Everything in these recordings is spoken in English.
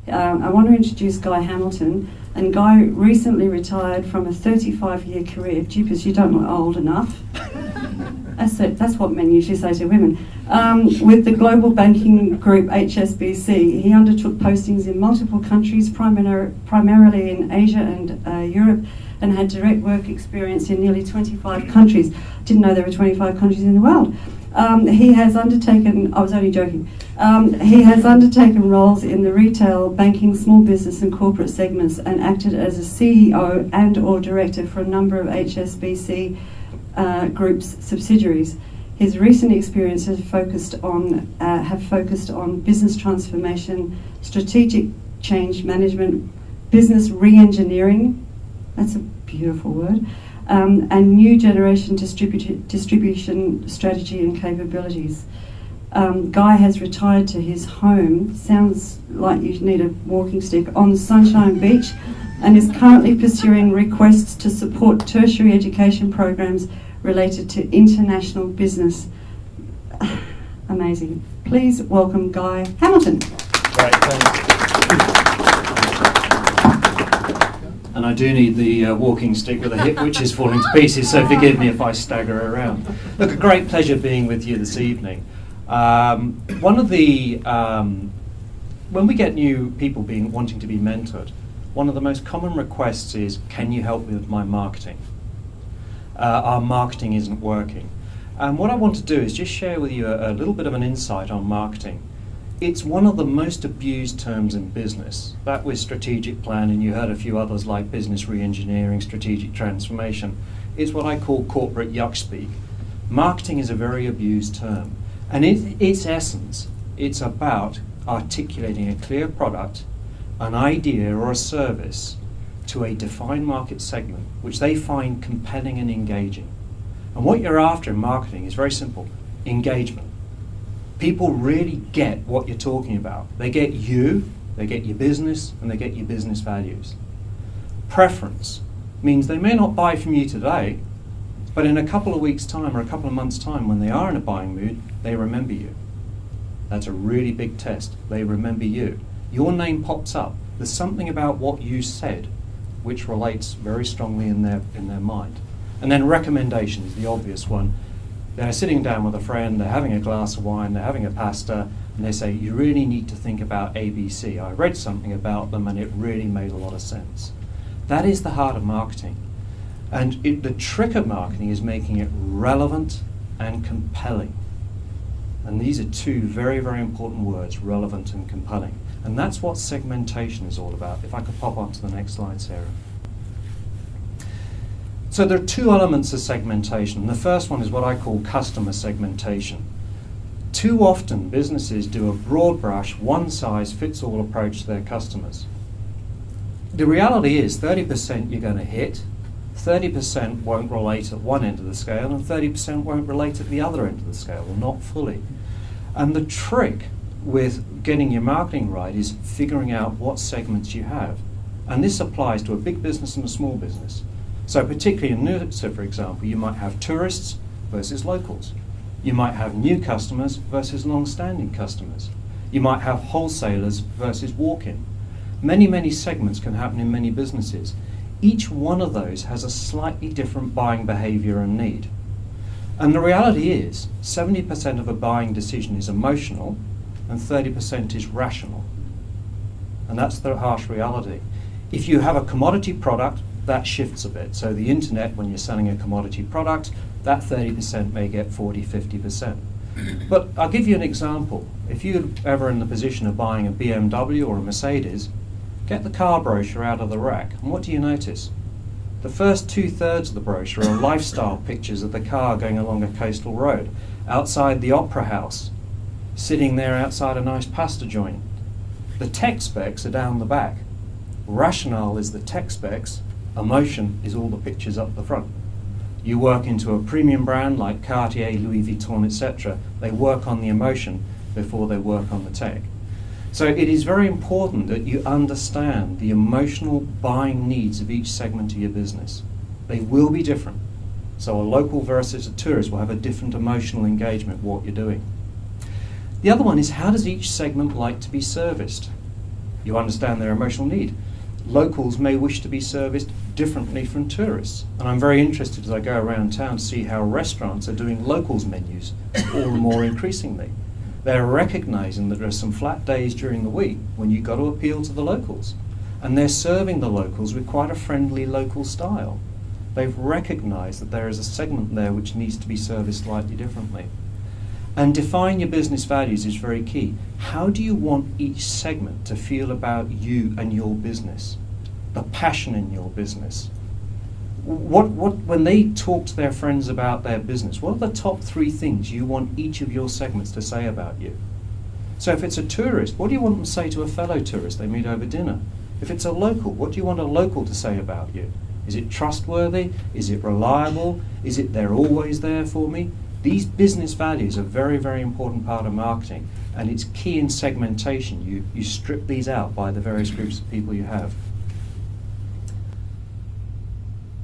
I want to introduce Guy Hamilton. And Guy recently retired from a 35-year career. Jeepers, you don't look old enough. That's what men usually say to women. With the global banking group HSBC, he undertook postings in multiple countries, primarily in Asia and Europe, and had direct work experience in nearly 25 countries. Didn't know there were 25 countries in the world. He has undertaken, I was only joking, he has undertaken roles in the retail, banking, small business and corporate segments and acted as a CEO and or director for a number of HSBC Group's subsidiaries. His recent experiences have focused on business transformation, strategic change management, business re-engineering, that's a beautiful word, and new generation distribution strategy and capabilities. Guy has retired to his home, sounds like you need a walking stick, on Sunshine Beach, and is currently pursuing requests to support tertiary education programs related to international business. Amazing. Please welcome Guy Hamilton. Great, thanks. And I do need the walking stick with a hip which is falling to pieces, so forgive me if I stagger around. Look, a great pleasure being with you this evening. One of the, when we get new people wanting to be mentored, one of the most common requests is, can you help me with my marketing? Our marketing isn't working. And what I want to do is just share with you a little bit of an insight on marketing. It's one of the most abused terms in business. That was strategic plan, and you heard a few others like business re-engineering, strategic transformation. It's what I call corporate yuck speak. Marketing is a very abused term. And in its essence, it's about articulating a clear product, an idea or a service to a defined market segment which they find compelling and engaging. And what you're after in marketing is very simple: engagement. People really get what you're talking about. They get you, they get your business, and they get your business values. Preference means they may not buy from you today, but in a couple of weeks' time or a couple of months' time, when they are in a buying mood, they remember you. That's a really big test. They remember you. Your name pops up. There's something about what you said which relates very strongly in their mind. And then recommendations, the obvious one. They're sitting down with a friend, they're having a glass of wine, they're having a pasta, and they say, you really need to think about ABC. I read something about them and it really made a lot of sense. That is the heart of marketing. And the trick of marketing is making it relevant and compelling. And these are two very, very important words, relevant and compelling. And that's what segmentation is all about. If I could pop on to the next slide, Sarah. So there are two elements of segmentation. The first one is what I call customer segmentation. Too often businesses do a broad brush, one-size-fits-all approach to their customers. The reality is 30% you're going to hit, 30% won't relate at one end of the scale, and 30% won't relate at the other end of the scale, or not fully. And the trick with getting your marketing right is figuring out what segments you have. And this applies to a big business and a small business. So particularly in Noosa, for example, you might have tourists versus locals. You might have new customers versus long-standing customers. You might have wholesalers versus walk-in. Many, many segments can happen in many businesses. Each one of those has a slightly different buying behavior and need. And the reality is 70% of a buying decision is emotional and 30% is rational. And that's the harsh reality. If you have a commodity product, that shifts a bit. So the internet, when you're selling a commodity product, that 30% may get 40, 50%. But I'll give you an example. If you're ever in the position of buying a BMW or a Mercedes, get the car brochure out of the rack, and what do you notice? The first 2/3 of the brochure are lifestyle pictures of the car going along a coastal road, outside the opera house, sitting there outside a nice pasta joint. The tech specs are down the back. Rationale is the tech specs, emotion is all the pictures up the front. You work into a premium brand like Cartier, Louis Vuitton, etc. They work on the emotion before they work on the tech. So it is very important that you understand the emotional buying needs of each segment of your business. They will be different. So a local versus a tourist will have a different emotional engagement with what you're doing. The other one is, how does each segment like to be serviced? You understand their emotional need. Locals may wish to be serviced differently from tourists. And I'm very interested as I go around town to see how restaurants are doing locals menus all the more increasingly. They're recognising that there are some flat days during the week when you've got to appeal to the locals. And they're serving the locals with quite a friendly local style. They've recognised that there is a segment there which needs to be serviced slightly differently. And define your business values is very key. How do you want each segment to feel about you and your business? The passion in your business. When they talk to their friends about their business, what are the top 3 things you want each of your segments to say about you? So if it's a tourist, what do you want them to say to a fellow tourist they meet over dinner? If it's a local, what do you want a local to say about you? Is it trustworthy? Is it reliable? Is it they're always there for me? These business values are a very, very important part of marketing, and it's key in segmentation. You strip these out by the various groups of people you have.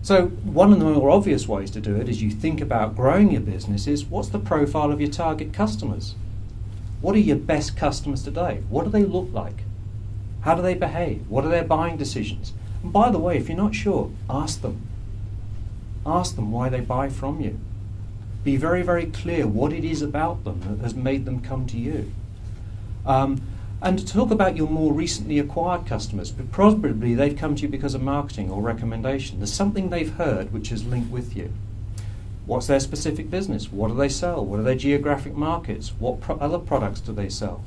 So one of the more obvious ways to do it as you think about growing your business is, what's the profile of your target customers? What are your best customers today? What do they look like? How do they behave? What are their buying decisions? And by the way, if you're not sure, ask them. Ask them why they buy from you. Be very, very clear what it is about them that has made them come to you. And to talk about your more recently acquired customers, but probably they've come to you because of marketing or recommendation. There's something they've heard which is linked with you. What's their specific business? What do they sell? What are their geographic markets? What other products do they sell?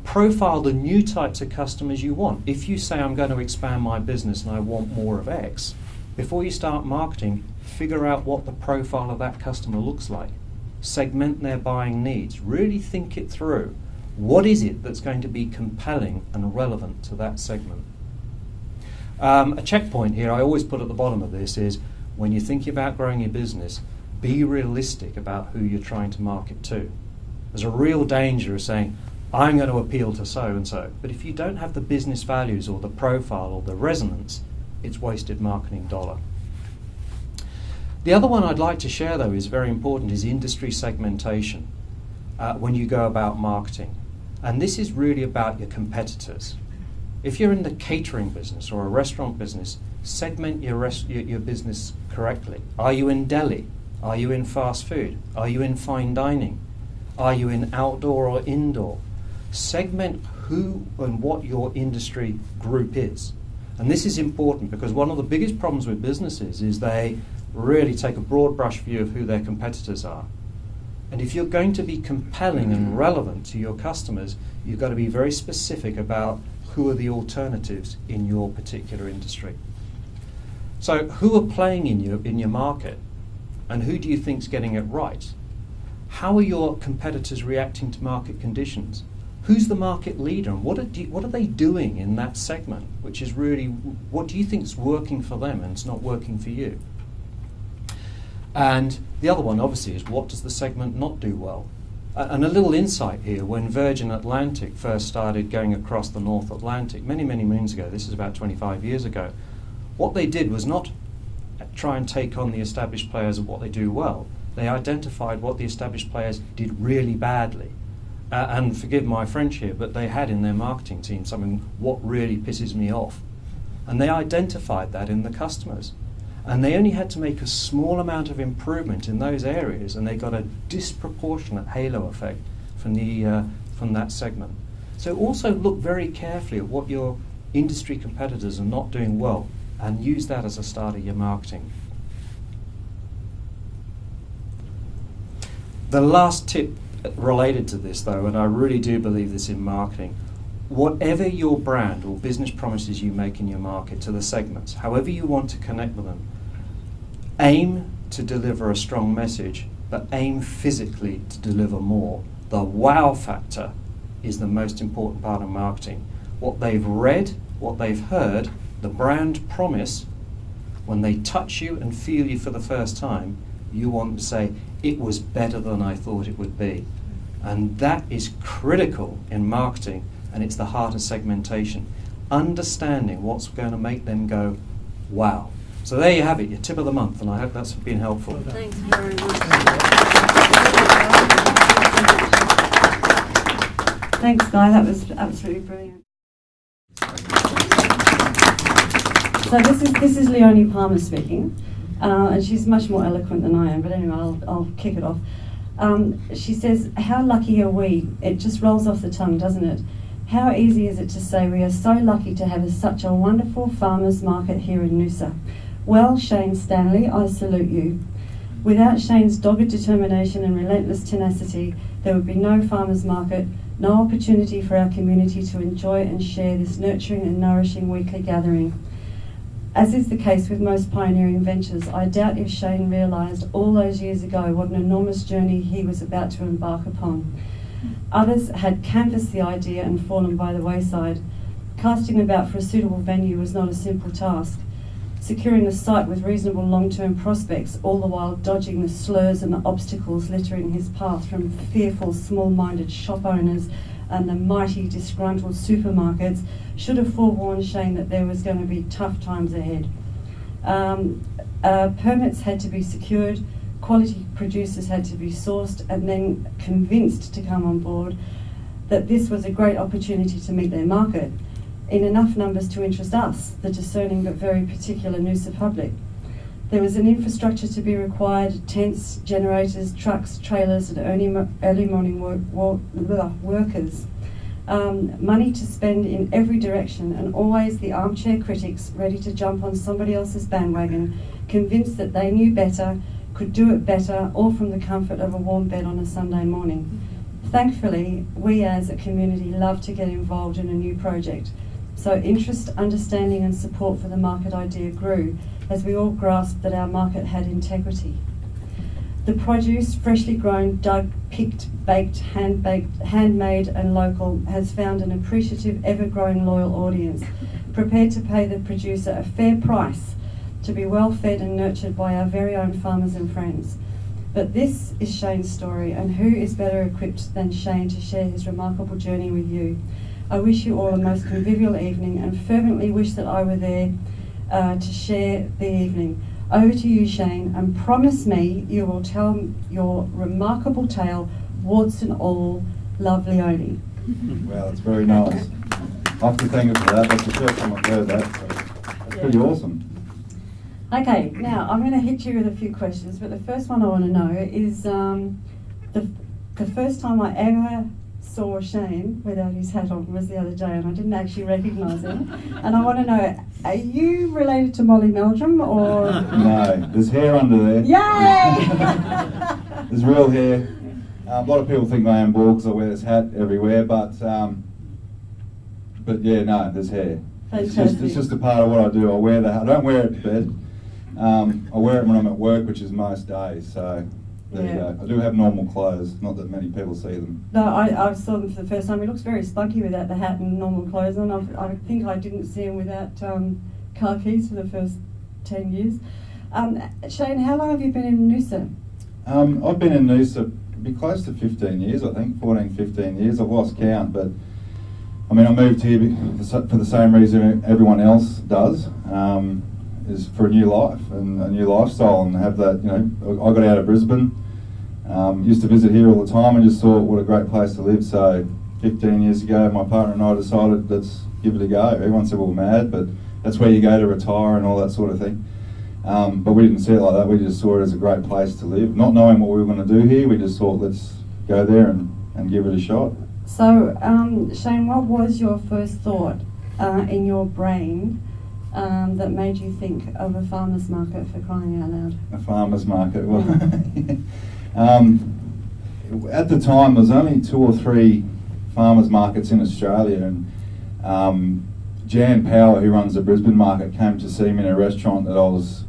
Profile the new types of customers you want. If you say, I'm going to expand my business and I want more of X, before you start marketing, figure out what the profile of that customer looks like. Segment their buying needs. Really think it through. What is it that's going to be compelling and relevant to that segment? A checkpoint here I always put at the bottom of this is, when you're thinking about growing your business, be realistic about who you're trying to market to. There's a real danger of saying, I'm going to appeal to so-and-so. But if you don't have the business values or the profile or the resonance, it's wasted marketing dollar. The other one I'd like to share, though, is very important, is industry segmentation when you go about marketing. And this is really about your competitors. If you're in the catering business or a restaurant business, segment your business correctly. Are you in deli? Are you in fast food? Are you in fine dining? Are you in outdoor or indoor? Segment who and what your industry group is. And this is important because one of the biggest problems with businesses is they really take a broad brush view of who their competitors are. And if you're going to be compelling and relevant to your customers, you've got to be very specific about who are the alternatives in your particular industry. So who are playing in your market, and who do you think's getting it right? How are your competitors reacting to market conditions? Who's the market leader, and what are they doing in that segment, which is really, what do you think's working for them and it's not working for you? And the other one, obviously, is what does the segment not do well? And a little insight here, when Virgin Atlantic first started going across the North Atlantic, many, many moons ago, this is about 25 years ago, what they did was not try and take on the established players of what they do well. They identified what the established players did really badly. And forgive my French here, but they had in their marketing team something, what really pisses me off. And they identified that in the customers. And they only had to make a small amount of improvement in those areas, and they got a disproportionate halo effect from that segment. So also look very carefully at what your industry competitors are not doing well, and use that as a start of your marketing. The last tip related to this, though, and I really do believe this in marketing, whatever your brand or business promises you make in your market to the segments, however you want to connect with them, aim to deliver a strong message, but aim physically to deliver more. The wow factor is the most important part of marketing. What they've read, what they've heard, the brand promise, when they touch you and feel you for the first time, you want to say, it was better than I thought it would be. And that is critical in marketing, and it's the heart of segmentation. Understanding what's going to make them go, wow. So there you have it, your tip of the month, and I hope that's been helpful. Thanks very much. Thanks, Guy. That was absolutely brilliant. So this is Leonie Palmer speaking, and she's much more eloquent than I am. But anyway, I'll kick it off. She says, "How lucky are we?" It just rolls off the tongue, doesn't it? How easy is it to say we are so lucky to have such a wonderful farmers market here in Noosa? Well, Shane Stanley, I salute you. Without Shane's dogged determination and relentless tenacity, there would be no farmers market, no opportunity for our community to enjoy and share this nurturing and nourishing weekly gathering. As is the case with most pioneering ventures, I doubt if Shane realised all those years ago what an enormous journey he was about to embark upon. Others had canvassed the idea and fallen by the wayside. Casting about for a suitable venue was not a simple task. Securing a site with reasonable long-term prospects, all the while dodging the slurs and the obstacles littering his path from fearful, small-minded shop owners and the mighty, disgruntled supermarkets, should have forewarned Shane that there was going to be tough times ahead. Permits had to be secured, quality producers had to be sourced and then convinced to come on board that this was a great opportunity to meet their market, in enough numbers to interest us, the discerning but very particular Noosa public. There was an infrastructure to be required: tents, generators, trucks, trailers, and early morning workers. Money to spend in every direction, and always the armchair critics ready to jump on somebody else's bandwagon, convinced that they knew better, could do it better, all from the comfort of a warm bed on a Sunday morning. Thankfully, we as a community love to get involved in a new project, so interest, understanding and support for the market idea grew as we all grasped that our market had integrity. The produce, freshly grown, dug, picked, baked, handmade and local, has found an appreciative, ever-growing loyal audience, prepared to pay the producer a fair price to be well fed and nurtured by our very own farmers and friends. But this is Shane's story, and who is better equipped than Shane to share his remarkable journey with you? I wish you all a most convivial evening and fervently wish that I were there to share the evening. Over to you, Shane, and promise me you will tell your remarkable tale, warts and all. Love, Leonie. Well, that's very nice. I have to thank you for that. That's the first time I've heard that. So that's pretty awesome. Okay, now I'm going to hit you with a few questions, but the first one I want to know is the first time I ever saw Shane without his hat on was the other day, and I didn't actually recognise him. And I want to know, are you related to Molly Meldrum or? No, there's hair under there. Yay! There's real hair. A lot of people think I am bald because I wear this hat everywhere, but yeah, no, there's hair. Fantastic. It's just a part of what I do. I wear the hat. I don't wear it to bed. I wear it when I'm at work, which is most days. So there you go. I do have normal clothes. Not that many people see them. No, I saw them for the first time. He looks very spunky without the hat and normal clothes on. I think I didn't see him without car keys for the first 10 years. Shane, how long have you been in Noosa? I've been in Noosa be close to 15 years, I think, 14, 15 years. I've lost count, but I mean, I moved here for the same reason everyone else does, is for a new life and a new lifestyle, and have that, you know, I got out of Brisbane, used to visit here all the time and just thought what a great place to live. So 15 years ago, my partner and I decided, let's give it a go. Everyone said we were mad, but that's where you go to retire and all that sort of thing. But we didn't see it like that. We just saw it as a great place to live. Not knowing what we were going to do here, we just thought, let's go there and give it a shot. So, Shane, what was your first thought in your brain that made you think of a farmer's market, for crying out loud? A farmer's market? Well, at the time, there was only 2 or 3 farmer's markets in Australia, and Jan Power, who runs the Brisbane market, came to see me in a restaurant that I was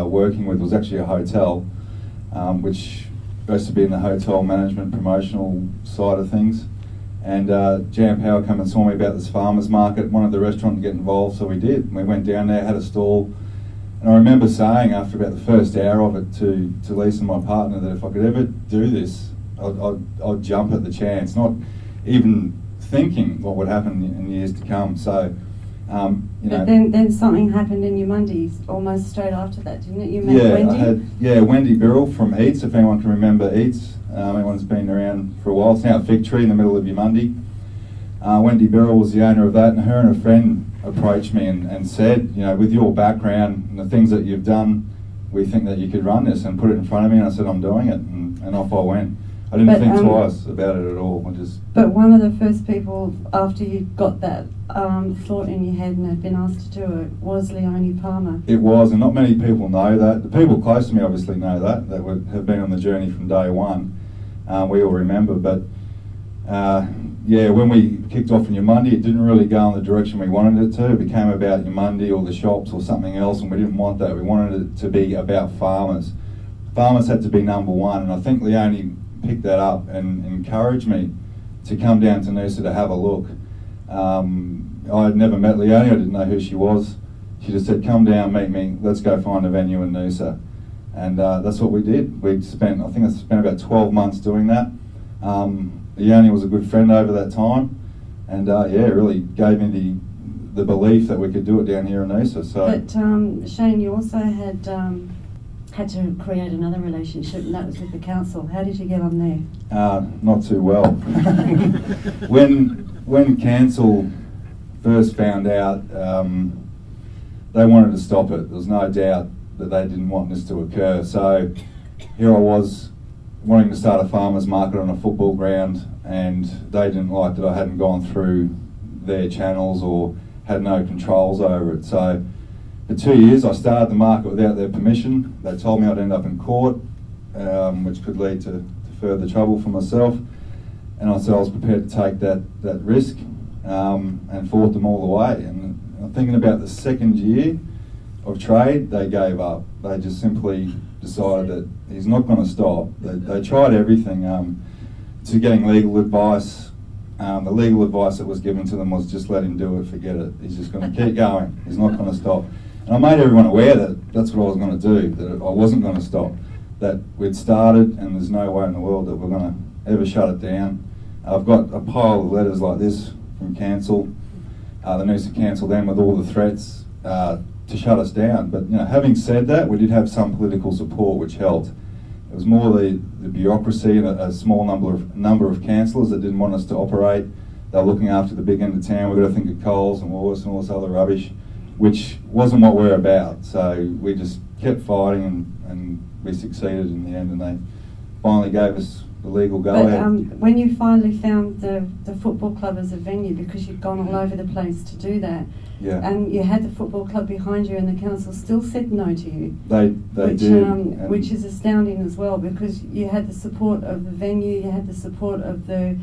working with. It was actually a hotel, which used to be in the hotel management promotional side of things. And Jan Power came and saw me about this farmer's market, wanted the restaurant to get involved, so we did. We went down there, had a stall, and I remember saying after about the first hour of it to Lisa, my partner, that if I could ever do this, I'd jump at the chance, not even thinking what would happen in years to come. So, you know. But then something happened in your Mondays almost straight after that, didn't it? You met Wendy? Wendy Birrell from Eats, if anyone can remember Eats. Anyone's been around for a while. It's now a fig tree in the middle of your Mundy. Wendy Birrell was the owner of that, and her and a friend approached me and said, you know, with your background and the things that you've done, we think that you could run this, and put it in front of me, and I said, I'm doing it, and off I went. I didn't think twice about it at all. But one of the first people, after you got that thought in your head and had been asked to do it, was Leonie Palmer. It was, and not many people know that. The people close to me obviously know that have been on the journey from day one. We all remember, but yeah, when we kicked off in Yamundi, it didn't really go in the direction we wanted it to. It became about Yamundi or the shops or something else, and we didn't want that. We wanted it to be about farmers. Farmers had to be number one, and I think Leonie picked that up and encouraged me to come down to Noosa to have a look. I had never met Leonie, I didn't know who she was. She just said, come down, meet me, let's go find a venue in Noosa. And that's what we did. I think I spent about 12 months doing that. Leonie was a good friend over that time, and yeah, it really gave me the belief that we could do it down here in Noosa. So. But Shane, you also had to create another relationship, and that was with the council. How did you get on there? Not too well. When council first found out, they wanted to stop it. There was no doubt that they didn't want this to occur. So here I was wanting to start a farmers market on a football ground, and they didn't like that I hadn't gone through their channels or had no controls over it. So for 2 years I started the market without their permission. They told me I'd end up in court, which could lead to further trouble for myself, and I said I was prepared to take that risk, and fought them all the way. And I'm thinking about the second year of trade, they gave up. They just simply decided that he's not going to stop. They tried everything, to getting legal advice. The legal advice that was given to them was just let him do it, forget it. He's just going to keep going. He's not going to stop. And I made everyone aware that that's what I was going to do, that I wasn't going to stop, that we'd started and there's no way in the world that we're going to ever shut it down. I've got a pile of letters like this from council, the Noosa Council then, with all the threats to shut us down. But you know, having said that, we did have some political support which helped. It was more the bureaucracy and a small number of councillors that didn't want us to operate. They were looking after the big end of town. We've got to think of Coles and Woolworths and all this other rubbish, which wasn't what we're about. So we just kept fighting, and we succeeded in the end, and they finally gave us the legal go-ahead. When you finally found the football club as a venue, because you'd gone all over the place to do that, yeah, and you had the football club behind you, and the council still said no to you. They did. Which is astounding as well, because you had the support of the venue, you had the support of the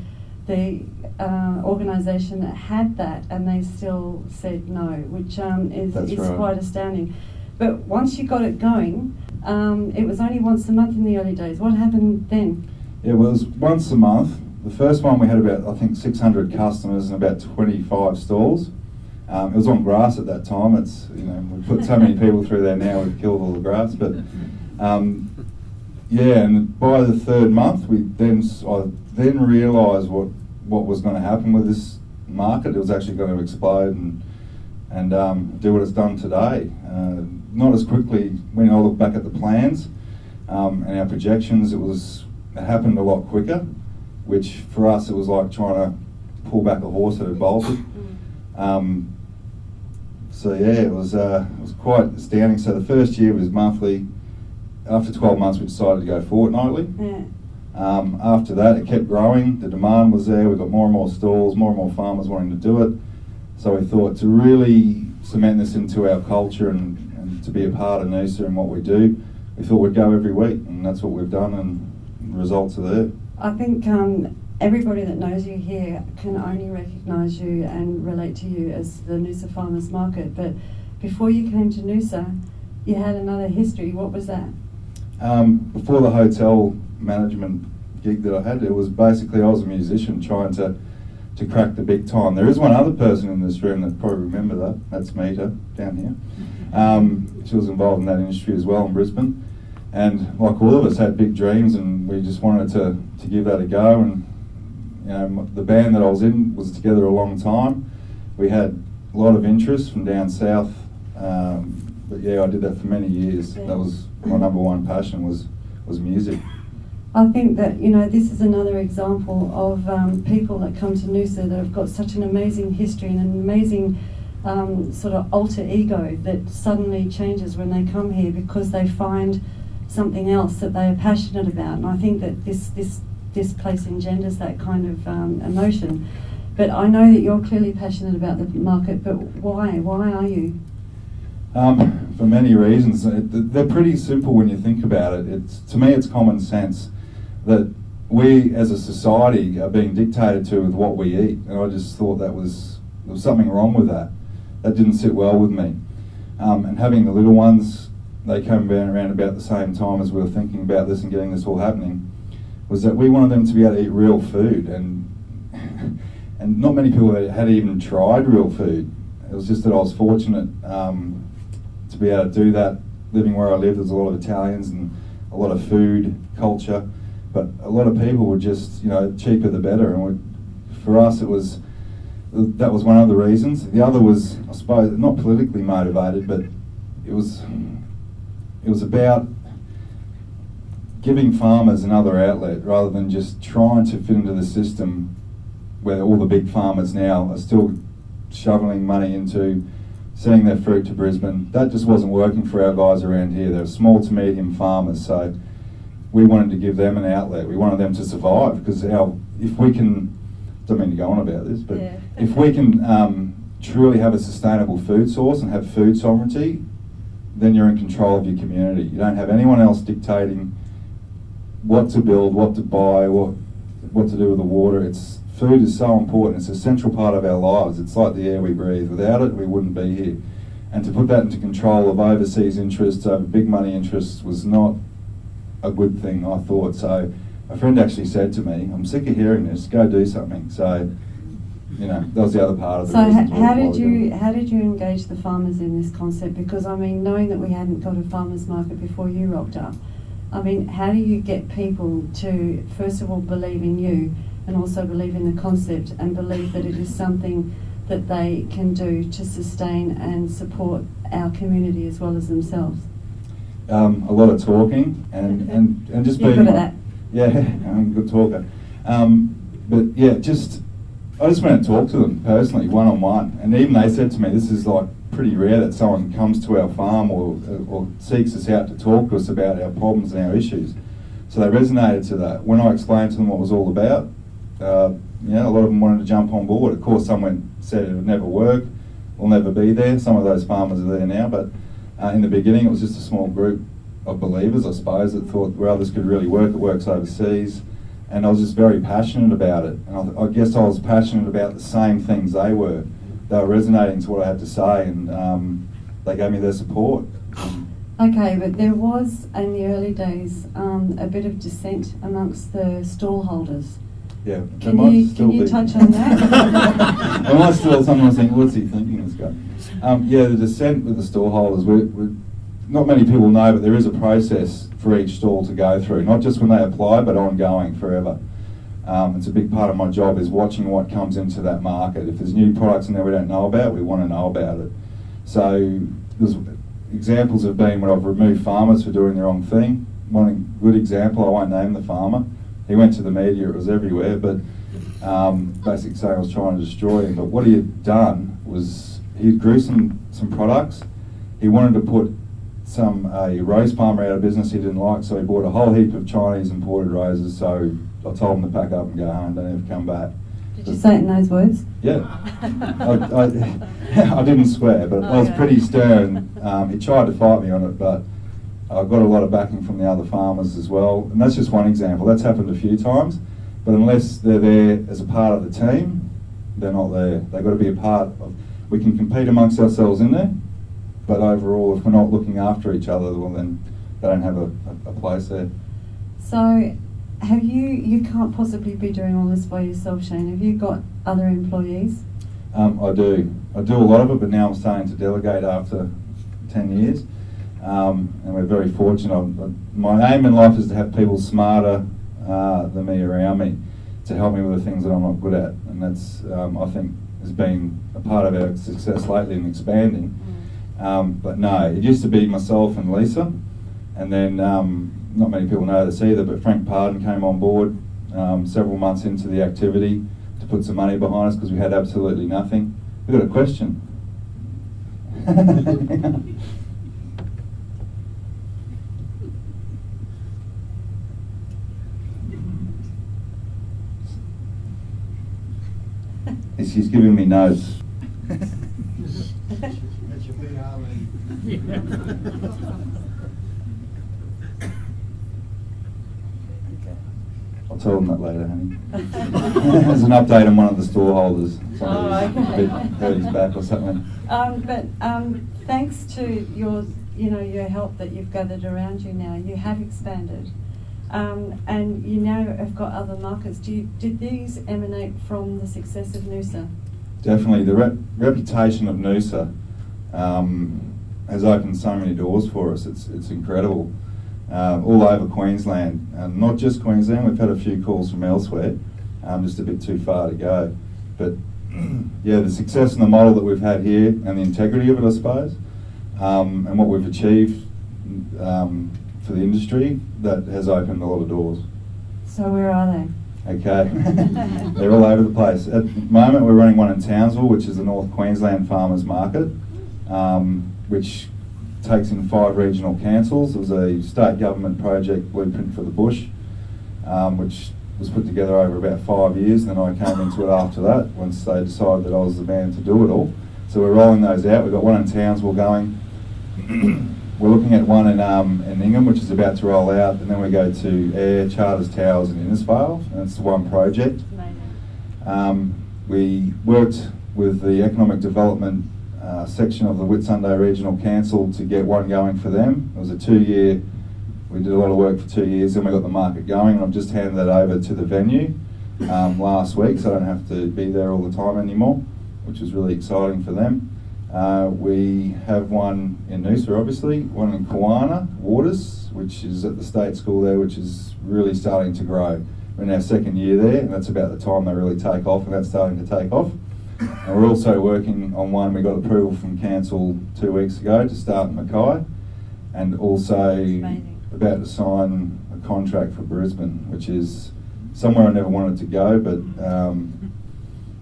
organisation that had that, and they still said no, which is right. Quite astounding. But once you got it going, it was only once a month in the early days. What happened then? It was once a month. The first one we had about, I think, 600 customers and about 25 stalls. It was on grass at that time. It's, you know, we've put so many people through there now, we've killed all the grass. But yeah, and by the third month, I then realised what was going to happen with this market. It was actually going to explode and do what it's done today. Not as quickly. When I look back at the plans and our projections, it happened a lot quicker, which for us it was like trying to pull back a horse that had bolted. So yeah, it was quite astounding. So the first year was monthly. After 12 months, we decided to go fortnightly. Yeah. After that, it kept growing. The demand was there. We got more and more stalls, more and more farmers wanting to do it. So we thought, to really cement this into our culture and to be a part of Noosa and what we do, we thought we'd go every week, and that's what we've done, and the results are there. I think everybody that knows you here can only recognise you and relate to you as the Noosa Farmers Market. But before you came to Noosa, you had another history. What was that? Before the hotel management gig that I had, it was basically I was a musician trying to crack the big time. There is one other person in this room that probably remember that. That's Mita down here. She was involved in that industry as well in Brisbane, and like all of us had big dreams, and we just wanted to give that a go. And you know, the band that I was in was together a long time. We had a lot of interest from down south, but yeah, I did that for many years. Yeah. That was my number one passion, was music. I think that, you know, this is another example of people that come to Noosa that have got such an amazing history and an amazing sort of alter ego that suddenly changes when they come here because they find something else that they are passionate about. And I think that this place engenders that kind of emotion. But I know that you're clearly passionate about the market, but why? Why are you? For many reasons. They're pretty simple when you think about it. To me, it's common sense that we as a society are being dictated to with what we eat. And I just thought there was something wrong with that. That didn't sit well with me. And having the little ones, they came around about the same time as we were thinking about this and getting this all happening, was that we wanted them to be able to eat real food. And not many people had even tried real food. It was just that I was fortunate to be able to do that. Living where I lived, there's a lot of Italians and a lot of food culture, but a lot of people were just, cheaper the better. And for us, that was one of the reasons. The other was, I suppose, not politically motivated, but it was about giving farmers another outlet rather than just trying to fit into the system where all the big farmers now are still shoveling money into sending their fruit to Brisbane. That just wasn't working for our guys around here. They're small to medium farmers, so we wanted to give them an outlet. We wanted them to survive, because if we can, don't mean to go on about this, but yeah. If we can truly have a sustainable food source and have food sovereignty, then you're in control of your community. You don't have anyone else dictating what to build, what to buy, what to do with the water. Food is so important. It's a central part of our lives. It's like the air we breathe. Without it, we wouldn't be here. And to put that into control of overseas interests, over big money interests, was not a good thing, I thought. So a friend actually said to me, "I'm sick of hearing this, go do something." So, that was the other part of the reason. So how did you engage the farmers in this concept? Because, knowing that we hadn't got a farmers market before you rocked up, how do you get people to, first of all, believe in you, and also believe in the concept, and believe that it is something that they can do to sustain and support our community as well as themselves? A lot of talking and just being... You're good at that. Yeah, I'm a good talker. But yeah, I just went and talked to them personally, one-on-one, and even they said to me, this is like pretty rare that someone comes to our farm or seeks us out to talk to us about our problems and our issues. So they resonated to that. When I explained to them what it was all about, a lot of them wanted to jump on board. Of course, some said it would never work, we'll never be there. Some of those farmers are there now, but in the beginning it was just a small group of believers, I suppose, that thought, well, this could really work. It works overseas. And I was just very passionate about it. And I guess I was passionate about the same things they were. They were resonating to what I had to say, and they gave me their support. Okay, but there was, in the early days, a bit of dissent amongst the stall holders. Yeah, Can you touch on that? I might still sometimes think, what's he thinking, this guy? The dissent with the stall holders, not many people know, but there is a process for each stall to go through, not just when they apply, but ongoing, forever. It's a big part of my job is watching what comes into that market. If there's new products in there we don't know about, we want to know about it. So there's examples have been when I've removed farmers for doing the wrong thing. One good example, I won't name the farmer. He went to the media, it was everywhere, but basically saying I was trying to destroy him. But what he had done was he grew some products. He wanted to put a rose farmer out of business he didn't like, so he bought a whole heap of Chinese imported roses. So I told him to pack up and go home, don't ever come back. Did you say it in those words? Yeah. I didn't swear, but I was pretty stern. He tried to fight me on it, but I got a lot of backing from the other farmers as well. And that's just one example. That's happened a few times. But unless they're there as a part of the team, they're not there. They've got to be a part of... We can compete amongst ourselves in there, but overall, if we're not looking after each other, well then they don't have a place there. So, you can't possibly be doing all this by yourself, Shane. Have you got other employees? I do. I do a lot of it, but now I'm starting to delegate after 10 years. And we're very fortunate. My aim in life is to have people smarter than me around me to help me with the things that I'm not good at. And that's, I think, has been a part of our success lately in expanding. But no, it used to be myself and Lisa, and then not many people know this either, but Frank Pardon came on board several months into the activity to put some money behind us because we had absolutely nothing. We got a question. She's giving me notes. That's your PR lady. I'll tell them that later, honey. There's an update on one of the store holders. Somebody's hurt his back or something. But thanks to your help that you've gathered around you now, you have expanded, and you now have got other markets. Did these emanate from the success of Noosa? Definitely, the reputation of Noosa has opened so many doors for us. It's incredible. All over Queensland, and not just Queensland. We've had a few calls from elsewhere, just a bit too far to go. But yeah, the success and the model that we've had here, and the integrity of it, I suppose, and what we've achieved for the industry, that has opened a lot of doors. So where are they? Okay, they're all over the place. At the moment, we're running one in Townsville, which is the North Queensland Farmers Market, which takes in 5 regional councils. It was a state government project, Blueprint for the Bush, which was put together over about 5 years, and then I came into it after that, once they decided that I was the man to do it all. So we're rolling those out. We've got one in Townsville going. We're looking at one in Ingham, which is about to roll out, and then we go to Ayr, Charters Towers in Innisfail, and it's the one project. We worked with the Economic Development section of the Whitsunday Regional Council to get one going for them. It was a 2-year, we did a lot of work for 2 years, then we got the market going, and I've just handed that over to the venue last week, so I don't have to be there all the time anymore, which is really exciting for them. We have one in Noosa, obviously, one in Kawana Waters, which is at the state school there, which is really starting to grow. We're in our 2nd year there, and that's about the time they really take off, and that's starting to take off. And we're also working on one, we got approval from council 2 weeks ago to start in Mackay, and also about to sign a contract for Brisbane, which is somewhere I never wanted to go, but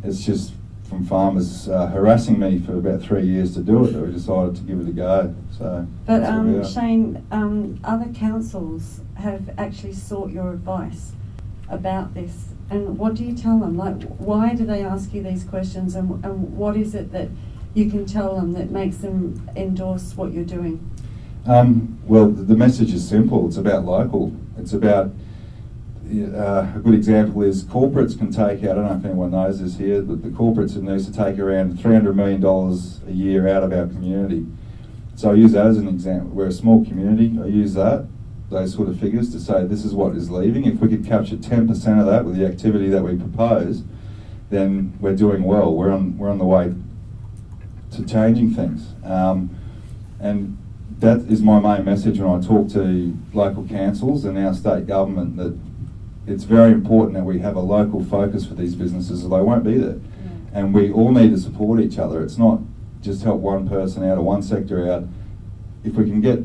it's just from farmers harassing me for about 3 years to do it, that we decided to give it a go. So, but Shane, other councils have actually sought your advice about this, and what do you tell them? Like, why do they ask you these questions, and what is it that you can tell them that makes them endorse what you're doing? Well, the message is simple. It's about local. It's about, a good example is corporates can take out, I don't know if anyone knows this here, but the corporates in Noosa take around $300 million a year out of our community. So I use that as an example. We're a small community. I use those sort of figures to say this is what is leaving. If we could capture 10% of that with the activity that we propose, then we're doing well. We're on the way to changing things. And that is my main message when I talk to local councils and our state government, that it's very important that we have a local focus for these businesses, or they won't be there. And we all need to support each other. It's not just help one person out or one sector out. If we can get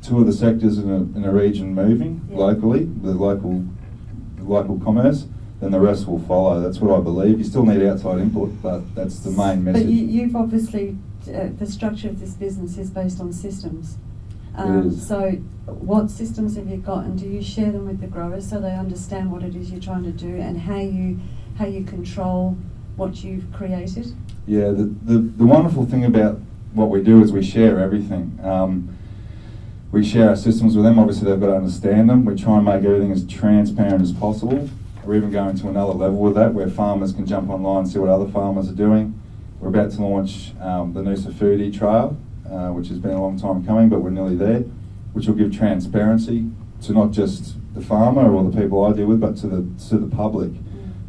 2 of the sectors in a region moving locally, the local commerce, then the rest will follow. That's what I believe. You still need outside input, but that's the main message. But you've obviously, the structure of this business is based on systems. It is. So what systems have you got, and do you share them with the growers so they understand what it is you're trying to do, and how you control what you've created? Yeah, the wonderful thing about what we do is we share everything. We share our systems with them. Obviously, they've got to understand them. We try and make everything as transparent as possible. We're even going to another level with that, where farmers can jump online and see what other farmers are doing. We're about to launch the Noosa Foodie Trail, which has been a long time coming, but we're nearly there, which will give transparency to not just the farmer or the people I deal with, but to the public,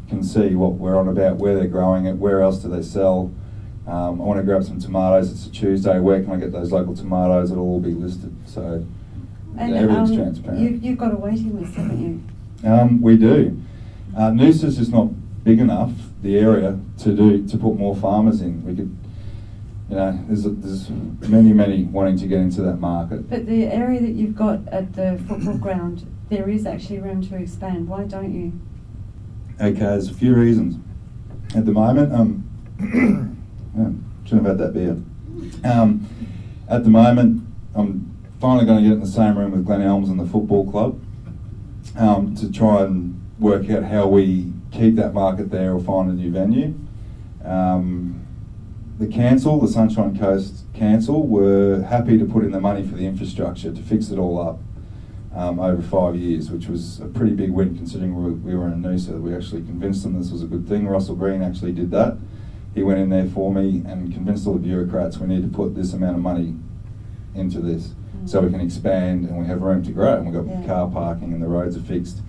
can see what we're on about, where they're growing it, where else do they sell. I want to grab some tomatoes. It's a Tuesday. Where can I get those local tomatoes? It'll all be listed. So everything's transparent. You've got a waiting list, haven't you? We do. Noosa's just not big enough, the area, to put more farmers in. We could, there's many wanting to get into that market. But the area that you've got at the football ground, there is actually room to expand. Why don't you? Okay, there's a few reasons. At the moment, shouldn't have had that beer. At the moment, I'm finally going to get in the same room with Glen Elms and the football club to try and work out how we keep that market there or find a new venue. The council, the Sunshine Coast Council, were happy to put in the money for the infrastructure to fix it all up over 5 years, which was a pretty big win considering we were in Noosa. We actually convinced them this was a good thing. Russell Green actually did that. He went in there for me and convinced all the bureaucrats we need to put this amount of money into this so we can expand and we have room to grow, and we've got car parking and the roads are fixed.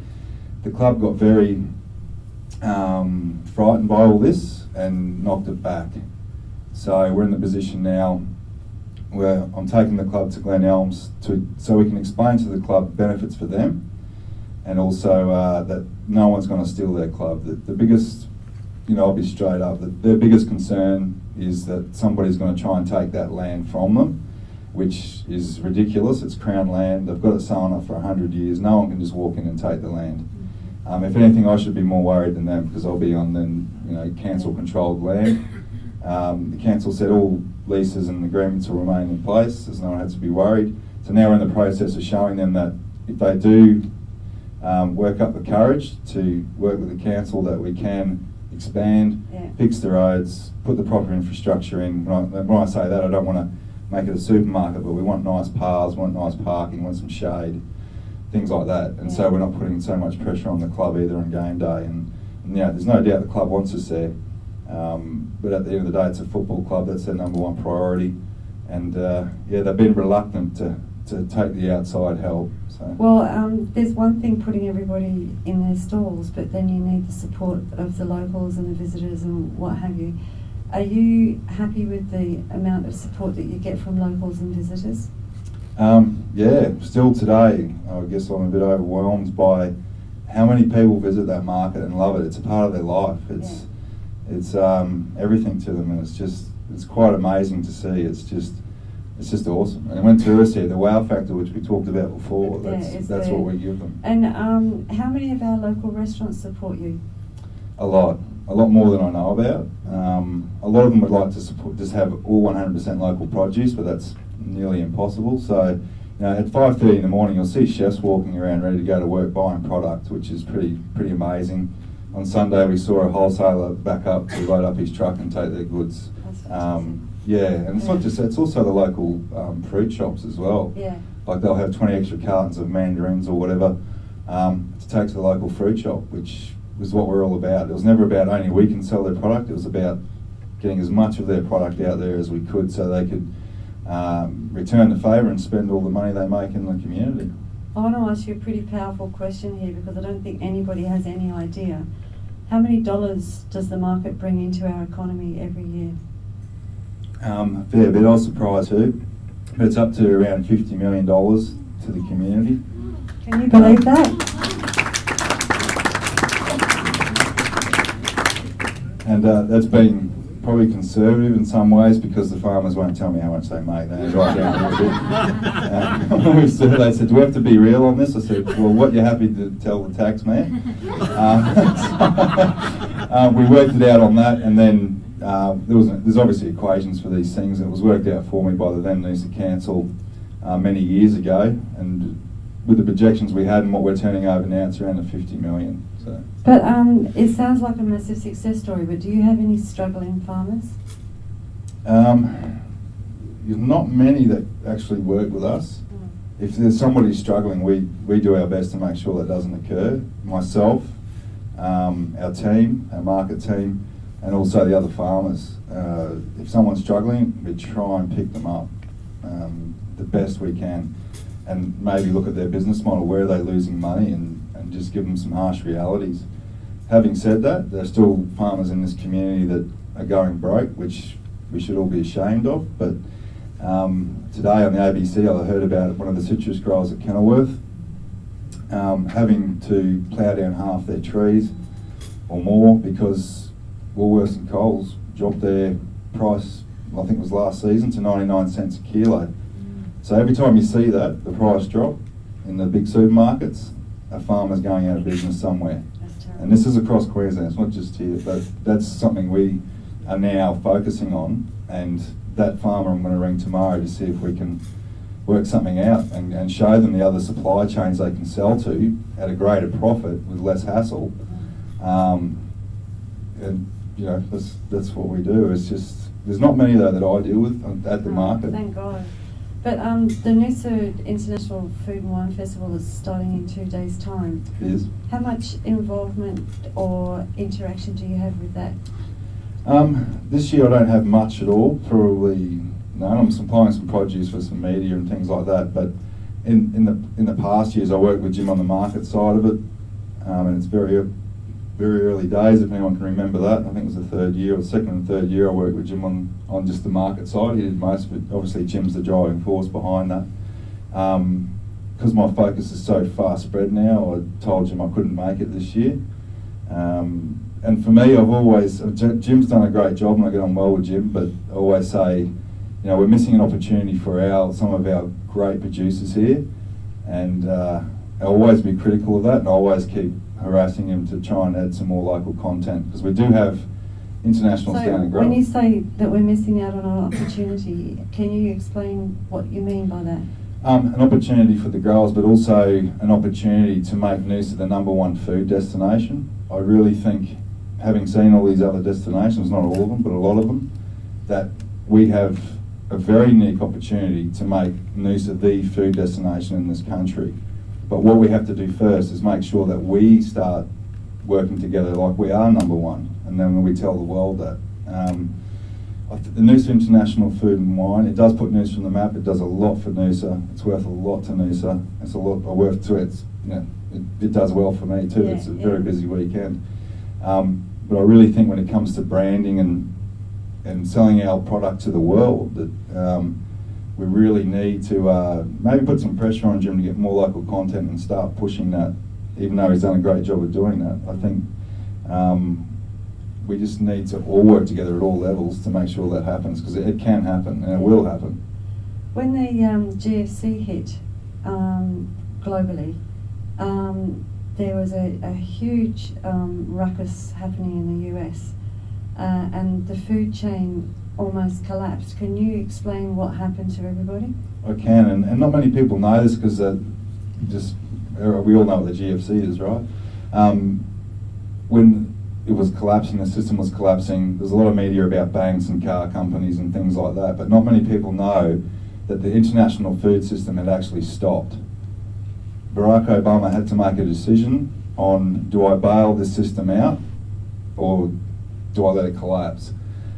The club got very frightened by all this and knocked it back. So we're in the position now where I'm taking the club to Glen Elms so we can explain to the club benefits for them, and also that no one's going to steal their club. The biggest, I'll be straight up, their biggest concern is that somebody's going to try and take that land from them, which is ridiculous. It's Crown land. They've got it sewn up for 100 years. No one can just walk in and take the land. If anything, I should be more worried than them because I'll be on council-controlled land. The council said all leases and agreements will remain in place, as no one has to be worried. So now we're in the process of showing them that if they do work up the courage to work with the council, that we can expand, fix the roads, put the proper infrastructure in. When I say that, I don't want to make it a supermarket, but we want nice paths, want nice parking, want some shade, things like that. And so we're not putting so much pressure on the club either on game day. And there's no doubt the club wants us there. But at the end of the day, it's a football club. That's their number one priority. And they've been reluctant to take the outside help. So. Well, there's one thing putting everybody in their stalls, but then you need the support of the locals and the visitors and what have you. Are you happy with the amount of support that you get from locals and visitors? Still today, I guess I'm a bit overwhelmed by how many people visit that market and love it. It's a part of their life. It's everything to them, and it's quite amazing to see. It's just awesome. And when tourists here, the wow factor, which we talked about before, that's what we give them. And how many of our local restaurants support you? A lot more than I know about. A lot of them would like to support, just have all 100% local produce, but that's nearly impossible. So, at 5:30 in the morning, you'll see chefs walking around ready to go to work buying product, which is pretty amazing. On Sunday, we saw a wholesaler back up to load up his truck and take their goods. And it's not just, it's also the local fruit shops as well. Yeah. Like they'll have 20 extra cartons of mandarins or whatever to take to the local fruit shop, which was what we're all about. It was never about only we can sell their product. It was about getting as much of their product out there as we could so they could return the favour and spend all the money they make in the community. I want to ask you a pretty powerful question here because I don't think anybody has any idea. How many dollars does the market bring into our economy every year? A fair bit, I was surprised who. But it's up to around $50 million to the community. Can you believe that? And that's been probably conservative in some ways because the farmers won't tell me how much they make. They write down a little bit. When we surveyed, they said, do we have to be real on this? I said, well, what you're happy to tell the tax man? We worked it out on that, and then there's obviously equations for these things, and it was worked out for me by the then Noosa Council many years ago, and with the projections we had and what we're turning over now, it's around the 50 million. So. But it sounds like a massive success story, but do you have any struggling farmers? There's not many that actually work with us. If there's somebody struggling, we do our best to make sure that doesn't occur. Myself, our team, our market team, and also the other farmers. If someone's struggling, we try and pick them up the best we can, and maybe look at their business model, where are they losing money, and just give them some harsh realities. Having said that, there are still farmers in this community that are going broke, which we should all be ashamed of. But today on the ABC, I heard about one of the citrus growers at Kenilworth having to plough down half their trees or more because Woolworths and Coles dropped their price, I think it was last season, to 99 cents a kilo. So every time you see that, the price drop in the big supermarkets, a farmer's going out of business somewhere. And this is across Queensland, it's not just here, but that's something we are now focusing on, and that farmer I'm going to ring tomorrow to see if we can work something out and show them the other supply chains they can sell to at a greater profit with less hassle. And you know, that's what we do. It's just, there's not many though that I deal with at the market. Thank God. But the Noosa International Food and Wine Festival is starting in 2 days' time. It is. How much involvement or interaction do you have with that? This year I don't have much at all, probably none. I'm supplying some produce for some media and things like that, but in the past years I worked with Jim on the market side of it, and it's very early days, if anyone can remember that. I think it was the third year, or second and third year I worked with Jim on just the market side. He did most of it. Obviously Jim's the driving force behind that. Because my focus is so far spread now, I told Jim I couldn't make it this year. And for me, I've always, Jim's done a great job and I get on well with Jim, but I always say, you know, we're missing an opportunity for some of our great producers here, and I'll always be critical of that, and I always keep harassing him to try and add some more local content, because we do have international standing growth. When you say that we're missing out on an opportunity, can you explain what you mean by that? An opportunity for the growers, but also an opportunity to make Noosa the #1 food destination. I really think, having seen all these other destinations, not all of them, but a lot of them, that we have a very unique opportunity to make Noosa the food destination in this country. But what we have to do first is make sure that we start working together like we are #1, and then we tell the world that. The Noosa International Food and Wine, it does put Noosa on the map. It does a lot for Noosa. It's worth a lot to Noosa. It's a lot worth to it. You know, it does well for me too. Yeah, it's a very busy weekend. But I really think when it comes to branding and selling our product to the world, that we really need to maybe put some pressure on Jim to get more local content and start pushing that, even though he's done a great job of doing that. I think we just need to all work together at all levels to make sure that happens, because it can happen and it will happen. When the GFC hit globally, there was a huge ruckus happening in the US, and the food chain almost collapsed. Can you explain what happened to everybody? I can, and not many people know this, because we all know what the GFC is, right? When it was collapsing, the system was collapsing, there's a lot of media about banks and car companies and things like that, but not many people know that the international food system had actually stopped. Barack Obama had to make a decision on, do I bail this system out or do I let it collapse,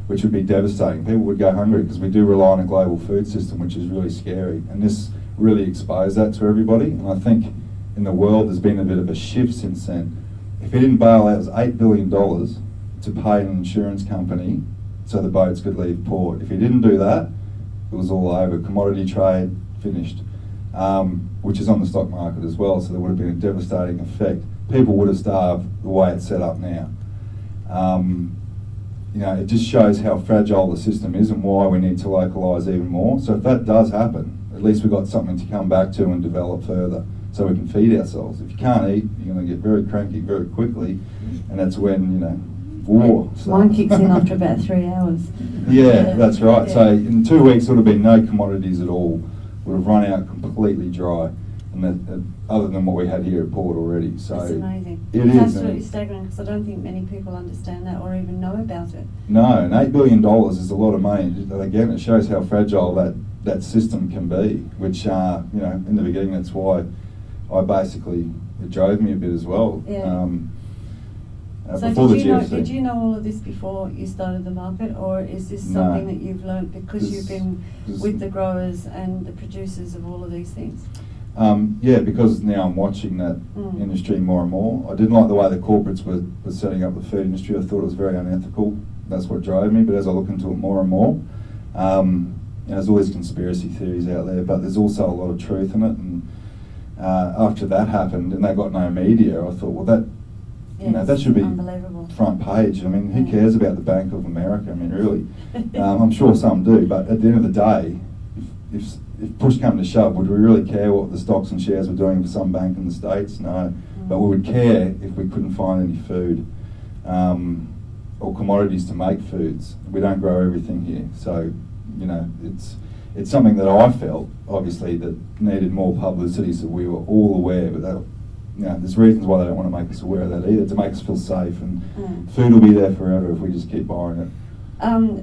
which would be devastating. People would go hungry, because we do rely on a global food system, which is really scary, and this really exposed that to everybody. And I think in the world there's been a bit of a shift since then. If he didn't bail out, it was $8 billion to pay an insurance company so the boats could leave port. If he didn't do that, it was all over. Commodity trade, finished. Which is on the stock market as well, so there would have been a devastating effect. People would have starved the way it's set up now. You know, it just shows how fragile the system is and why we need to localise even more. So if that does happen, at least we've got something to come back to and develop further, so we can feed ourselves. If you can't eat, you're going to get very cranky very quickly, and that's when, you know, war. So. Mine kicks in after about 3 hours. Yeah, that's right. Yeah. So in 2 weeks, there would have been no commodities at all. Would have run out completely dry, and that, other than what we had here at port already. So that's amazing. It's absolutely staggering, because I don't think many people understand that or even know about it. No, and $8 billion is a lot of money. And again, it shows how fragile that system can be, which, you know, in the beginning, that's why it drove me a bit as well. Yeah. So before did you know all of this before you started the market, or is this something that you've learned because you've been with the growers and the producers of all of these things? Yeah, because now I'm watching that industry more and more. I didn't like the way the corporates were setting up the food industry. I thought it was very unethical. That's what drove me. But as I look into it more and more, you know, there's always conspiracy theories out there, but there's also a lot of truth in it. And after that happened and they got no media, I thought, well, that you know, that should be front page. I mean, who cares about the Bank of America? I mean, really, I'm sure some do, but at the end of the day, if push came to shove, would we really care what the stocks and shares were doing for some bank in the States? No. But we would care if we couldn't find any food or commodities to make foods. We don't grow everything here. So you know, it's something that I felt, obviously, that needed more publicity, so we were all aware, but that, you know, there's reasons why they don't want to make us aware of that either, to make us feel safe, and food will be there forever if we just keep buying it.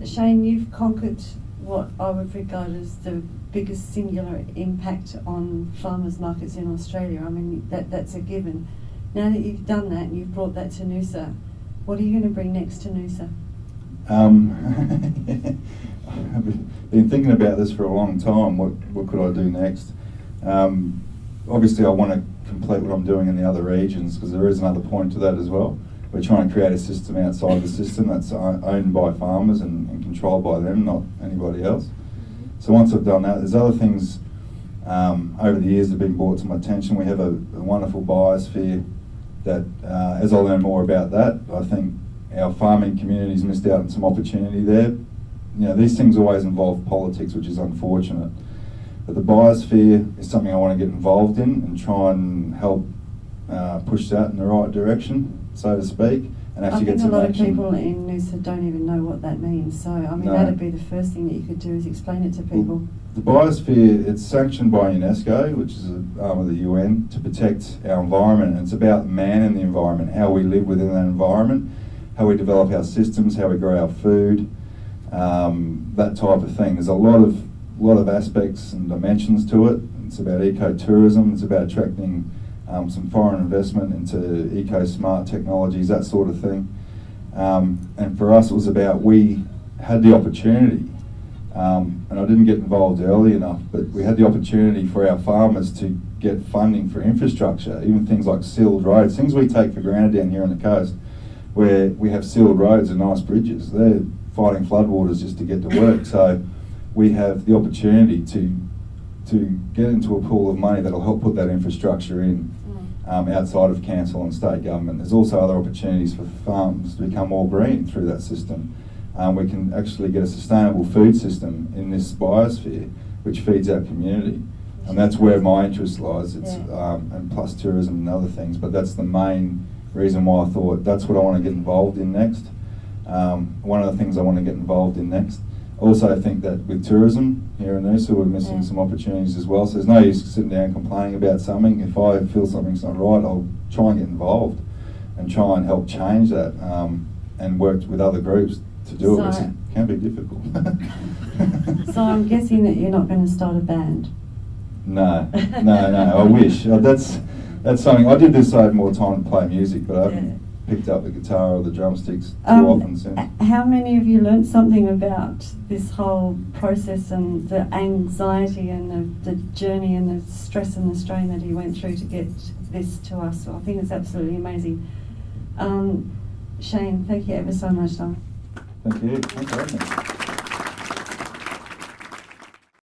Shane, you've conquered what I would regard as the biggest singular impact on farmers markets in Australia. I mean, that's a given. Now that you've done that and you've brought that to Noosa, what are you going to bring next to Noosa? I've been thinking about this for a long time. What could I do next? Obviously, I want to complete what I'm doing in the other regions, because there is another point to that as well. We're trying to create a system outside the system that's owned by farmers and controlled by them, not anybody else. So once I've done that, there's other things over the years that have been brought to my attention. We have a wonderful biosphere that, as I learn more about that, I think our farming community's missed out on some opportunity there. You know, these things always involve politics, which is unfortunate. But the biosphere is something I want to get involved in and try and help push that in the right direction, so to speak, and actually get some action. I think a lot of people in Noosa don't even know what that means, so I mean, that'd be the first thing that you could do, is explain it to people. Well, the biosphere, it's sanctioned by UNESCO, which is an arm of the UN, to protect our environment, and it's about man and the environment, how we live within that environment, how we develop our systems, how we grow our food, that type of thing. There's a lot of aspects and dimensions to it. It's about ecotourism, it's about attracting some foreign investment into eco-smart technologies, that sort of thing. And for us, it was about, we had the opportunity, and I didn't get involved early enough, but we had the opportunity for our farmers to get funding for infrastructure, even things like sealed roads, things we take for granted down here on the coast, where we have sealed roads and nice bridges. They're fighting floodwaters just to get to work. So we have the opportunity to get into a pool of money that'll help put that infrastructure in outside of council and state government. There's also other opportunities for farms to become more green through that system. We can actually get a sustainable food system in this biosphere which feeds our community. And that's where my interest lies. It's and plus tourism and other things, but that's the main reason why I thought that's what I want to get involved in next. One of the things I want to get involved in next. Also, I think that with tourism here in Noosa, we're missing some opportunities as well. So there's no use sitting down complaining about something. If I feel something's not right, I'll try and get involved and try and help change that, and work with other groups to do it. It can be difficult. So I'm guessing that you're not going to start a band? No. I wish. That's something. I did this so I had more time to play music, but I haven't picked up the guitar or the drumsticks too often since. How many of you learnt something about this whole process and the anxiety and the journey and the stress and the strain that he went through to get this to us? So I think it's absolutely amazing. Shane, thank you ever so much, Tom. Thank you. Thanks for having me.